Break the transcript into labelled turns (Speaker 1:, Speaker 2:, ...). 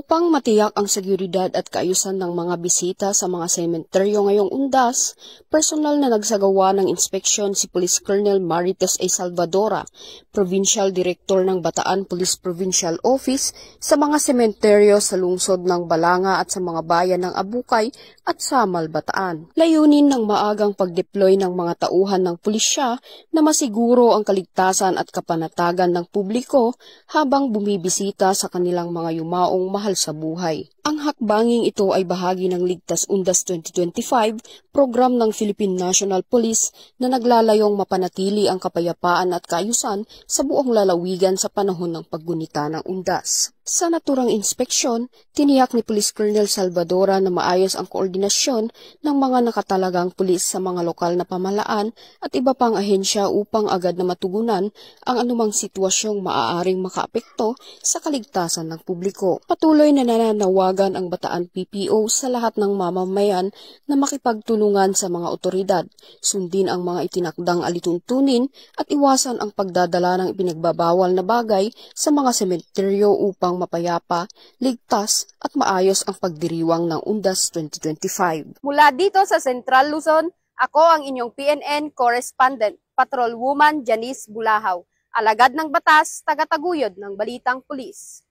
Speaker 1: Upang matiyak ang seguridad at kaayusan ng mga bisita sa mga sementeryo ngayong Undas, personal na nagsagawa ng inspeksyon si Police Colonel Marites A. Salvadora, Provincial Director ng Bataan Police Provincial Office, sa mga sementeryo sa lungsod ng Balanga at sa mga bayan ng Abukay at Samal, Bataan. Layunin ng maagang pagdeploy ng mga tauhan ng pulisya na masiguro ang kaligtasan at kapanatagan ng publiko habang bumibisita sa kanilang mga yumaong mahal sa buhay. Ang hakbanging ito ay bahagi ng Ligtas Undas 2025, program ng Philippine National Police na naglalayong mapanatili ang kapayapaan at kaayusan sa buong lalawigan sa panahon ng paggunita ng Undas. Sa naturang inspeksyon, tiniyak ni Police Colonel Salvadora na maayos ang koordinasyon ng mga nakatalagang pulis sa mga lokal na pamahalaan at iba pang ahensya upang agad na matugunan ang anumang sitwasyong maaaring makaapekto sa kaligtasan ng publiko. Patuloy na nananawagan ang Bataan PPO sa lahat ng mamamayan na makipagtulungan sa mga otoridad, sundin ang mga itinakdang alituntunin at iwasan ang pagdadala ng ipinagbabawal na bagay sa mga sementeryo upang mapayapa, ligtas at maayos ang pagdiriwang ng Undas 2025.
Speaker 2: Mula dito sa Central Luzon, ako ang inyong PNN correspondent, Patrolwoman Janice Bulahaw, alagad ng batas, tagataguyod ng Balitang Pulis.